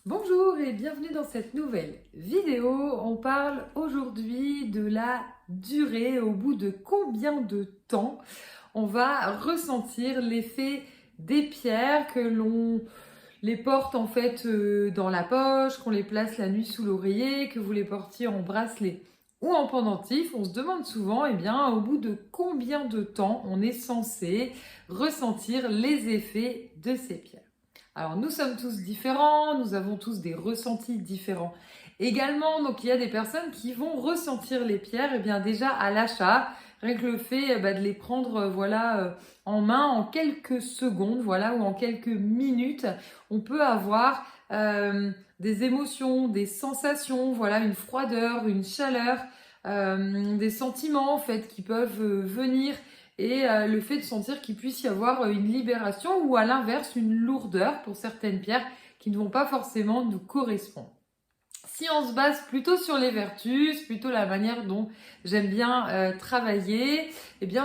Bonjour et bienvenue dans cette nouvelle vidéo. On parle aujourd'hui de la durée, au bout de combien de temps on va ressentir l'effet des pierres, que l'on les porte en fait dans la poche, qu'on les place la nuit sous l'oreiller, que vous les portiez en bracelet ou en pendentif. On se demande souvent, au bout de combien de temps on est censé ressentir les effets de ces pierres. Alors nous sommes tous différents, nous avons tous des ressentis différents également. Donc il y a des personnes qui vont ressentir les pierres déjà à l'achat, rien que le fait de les prendre en main en quelques secondes, ou en quelques minutes. On peut avoir des émotions, des sensations, une froideur, une chaleur, des sentiments en fait qui peuvent venir, et le fait de sentir qu'il puisse y avoir une libération ou à l'inverse une lourdeur pour certaines pierres qui ne vont pas forcément nous correspondre. Si on se base plutôt sur les vertus, plutôt la manière dont j'aime bien travailler,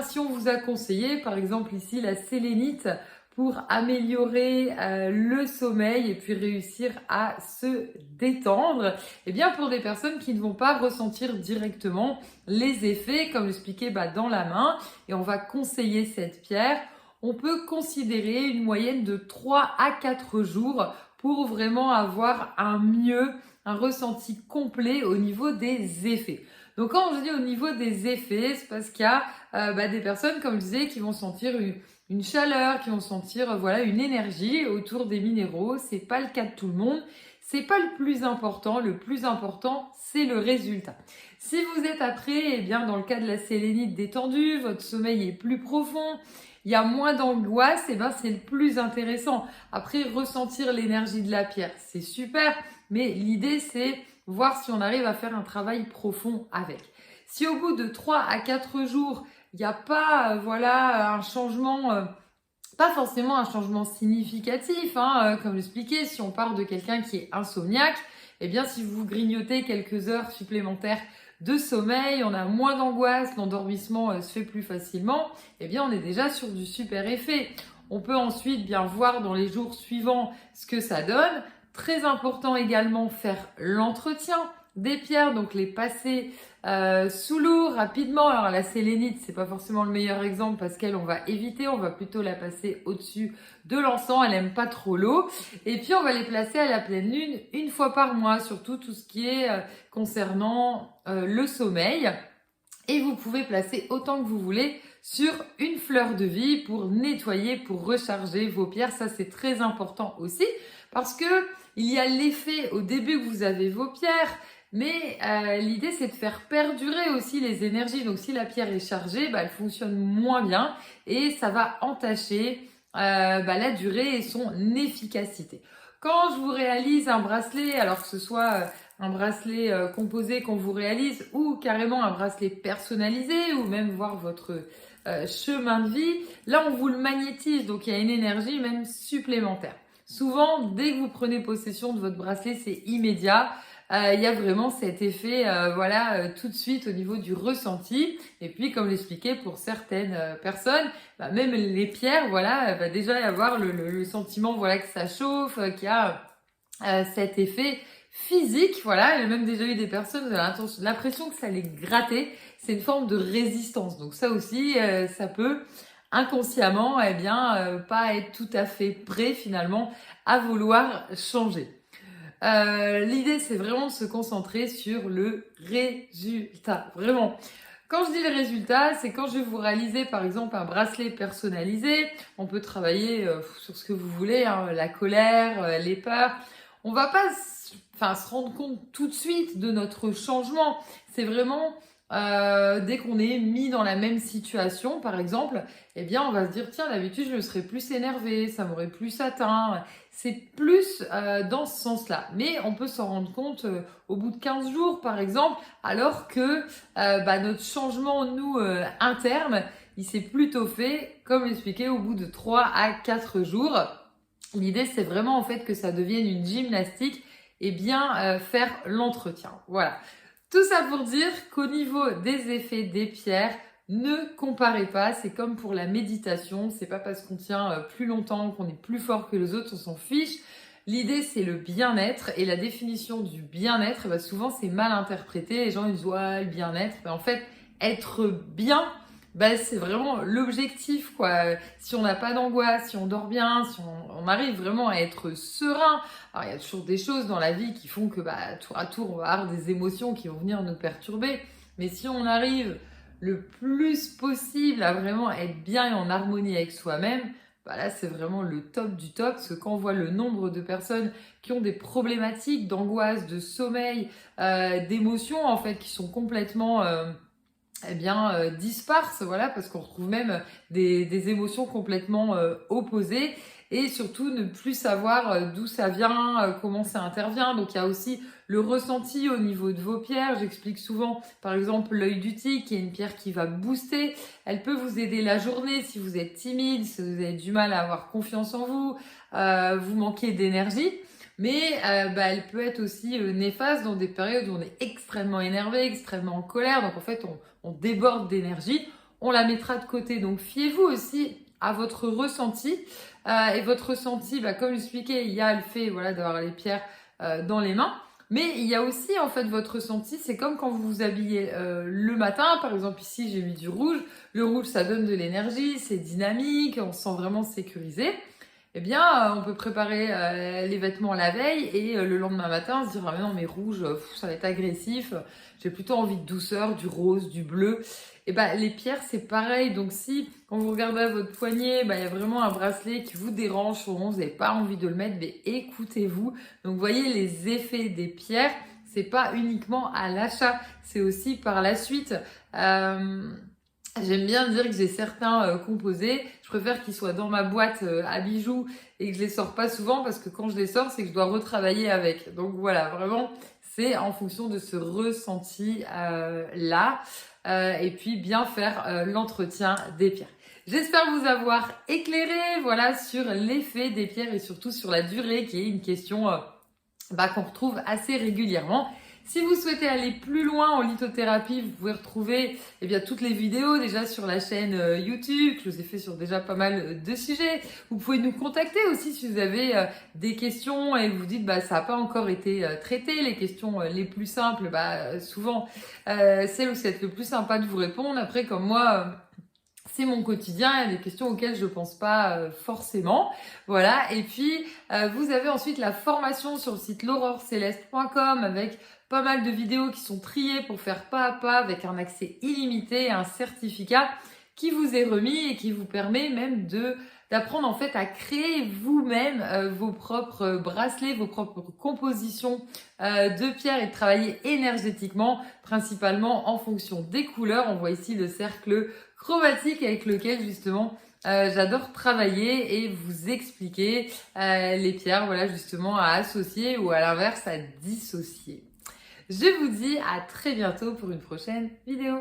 si on vous a conseillé par exemple ici la sélénite pour améliorer le sommeil et puis réussir à se détendre, pour des personnes qui ne vont pas ressentir directement les effets, comme l'expliqué dans la main, et on va conseiller cette pierre, on peut considérer une moyenne de 3 à 4 jours pour vraiment avoir un ressenti complet au niveau des effets. Donc quand je dis au niveau des effets, c'est parce qu'il y a des personnes, comme je disais, qui vont sentir une chaleur, qui vont sentir une énergie autour des minéraux. C'est pas le cas de tout le monde. C'est pas le plus important. Le plus important, c'est le résultat. Si vous êtes après, dans le cas de la sélénite détendue, votre sommeil est plus profond, il y a moins d'angoisse, c'est le plus intéressant. Après, ressentir l'énergie de la pierre, c'est super, mais l'idée, c'est voir si on arrive à faire un travail profond avec. Si au bout de 3 à 4 jours, il n'y a pas un changement, pas forcément un changement significatif, comme j'expliquais, si on parle de quelqu'un qui est insomniaque, si vous grignotez quelques heures supplémentaires de sommeil, on a moins d'angoisse, l'endormissement se fait plus facilement, on est déjà sur du super effet. On peut ensuite bien voir dans les jours suivants ce que ça donne. Très important également, faire l'entretien des pierres, donc les passer sous l'eau rapidement. Alors la sélénite, c'est pas forcément le meilleur exemple parce qu'elle, on va éviter, on va plutôt la passer au-dessus de l'encens, elle aime pas trop l'eau. Et puis on va les placer à la pleine lune une fois par mois, surtout tout ce qui est concernant le sommeil. Et vous pouvez placer autant que vous voulez sur une fleur de vie pour nettoyer, pour recharger vos pierres. Ça, c'est très important aussi parce que il y a l'effet au début que vous avez vos pierres, mais l'idée, c'est de faire perdurer aussi les énergies. Donc, si la pierre est chargée, elle fonctionne moins bien et ça va entacher la durée et son efficacité. Quand je vous réalise un bracelet, alors que ce soit un bracelet composé qu'on vous réalise ou carrément un bracelet personnalisé ou même voir votre chemin de vie, là on vous le magnétise, donc il y a une énergie même supplémentaire. Souvent, dès que vous prenez possession de votre bracelet, c'est immédiat. Il y a vraiment cet effet tout de suite au niveau du ressenti. Et puis comme l'expliquais, pour certaines personnes, même les pierres, va déjà y avoir le sentiment que ça chauffe, qu'il y a cet effet physique. Il y a même déjà eu des personnes, vous avez l'impression que ça les grattait. C'est une forme de résistance. Donc ça aussi, ça peut inconsciemment pas être tout à fait prêt finalement à vouloir changer. L'idée, c'est vraiment de se concentrer sur le résultat. Vraiment. Quand je dis le résultat, c'est quand je vais vous réaliser par exemple un bracelet personnalisé. On peut travailler sur ce que vous voulez, la colère, les peurs. On va pas se rendre compte tout de suite de notre changement. C'est vraiment dès qu'on est mis dans la même situation, par exemple, on va se dire tiens, d'habitude je me serais plus énervée, ça m'aurait plus atteint. C'est plus dans ce sens-là. Mais on peut s'en rendre compte au bout de 15 jours, par exemple, alors que notre changement, nous, interne, il s'est plutôt fait, comme expliqué, au bout de 3 à 4 jours. L'idée, c'est vraiment en fait que ça devienne une gymnastique et bien faire l'entretien. Voilà. Tout ça pour dire qu'au niveau des effets des pierres, ne comparez pas, c'est comme pour la méditation, c'est pas parce qu'on tient plus longtemps, qu'on est plus fort que les autres, on s'en fiche. L'idée, c'est le bien-être et la définition du bien-être, bah, souvent c'est mal interprété. Les gens ils disent ouais, le bien-être, mais en fait, être bien, bah, c'est vraiment l'objectif, quoi. Si on n'a pas d'angoisse, si on dort bien, si on arrive vraiment à être serein. Alors il y a toujours des choses dans la vie qui font que bah, tour à tour on va avoir des émotions qui vont venir nous perturber. Mais si on arrive le plus possible à vraiment être bien et en harmonie avec soi-même, bah là c'est vraiment le top du top, parce que quand on voit le nombre de personnes qui ont des problématiques d'angoisse, de sommeil, d'émotions en fait qui sont complètement disparses, voilà, parce qu'on retrouve même des émotions complètement opposées, et surtout ne plus savoir d'où ça vient, comment ça intervient. Donc il y a aussi le ressenti au niveau de vos pierres. J'explique souvent, par exemple, l'œil du tigre, qui est une pierre qui va booster. Elle peut vous aider la journée si vous êtes timide, si vous avez du mal à avoir confiance en vous, vous manquez d'énergie. Mais elle peut être aussi néfaste dans des périodes où on est extrêmement énervé, extrêmement en colère. Donc en fait, on déborde d'énergie. On la mettra de côté. Donc fiez-vous aussi à votre ressenti. Et votre ressenti, comme j'expliquais, il y a le fait d'avoir les pierres dans les mains. Mais il y a aussi en fait votre ressenti, c'est comme quand vous vous habillez le matin. Par exemple ici j'ai mis du rouge. Le rouge ça donne de l'énergie, c'est dynamique, on se sent vraiment sécurisé. Eh bien, on peut préparer les vêtements la veille et le lendemain matin se dire ah mais non mais rouge, ça va être agressif, j'ai plutôt envie de douceur, du rose, du bleu. Et les pierres c'est pareil. Donc si quand vous regardez à votre poignet, il y a vraiment un bracelet qui vous dérange, ou vous n'avez pas envie de le mettre, mais écoutez-vous. Donc vous voyez les effets des pierres, c'est pas uniquement à l'achat, c'est aussi par la suite. J'aime bien dire que j'ai certains composés, je préfère qu'ils soient dans ma boîte à bijoux et que je les sors pas souvent, parce que quand je les sors, c'est que je dois retravailler avec. Donc voilà, vraiment, c'est en fonction de ce ressenti là, et puis bien faire l'entretien des pierres. J'espère vous avoir éclairé, voilà, sur l'effet des pierres et surtout sur la durée, qui est une question qu'on retrouve assez régulièrement. Si vous souhaitez aller plus loin en lithothérapie, vous pouvez retrouver toutes les vidéos déjà sur la chaîne YouTube. Je vous ai fait sur déjà pas mal de sujets. Vous pouvez nous contacter aussi si vous avez des questions et vous dites ça n'a pas encore été traité. Les questions les plus simples, souvent celles où c'est le plus sympa de vous répondre. Après, comme moi, c'est mon quotidien, il y a des questions auxquelles je ne pense pas forcément. Voilà, et puis vous avez ensuite la formation sur le site l'aurorcéleste.com avec pas mal de vidéos qui sont triées pour faire pas à pas, avec un accès illimité, un certificat qui vous est remis et qui vous permet même d'apprendre en fait à créer vous-même vos propres bracelets, vos propres compositions de pierres, et de travailler énergétiquement, principalement en fonction des couleurs. On voit ici le cercle chromatique avec lequel justement j'adore travailler et vous expliquer les pierres, justement à associer ou à l'inverse à dissocier. Je vous dis à très bientôt pour une prochaine vidéo.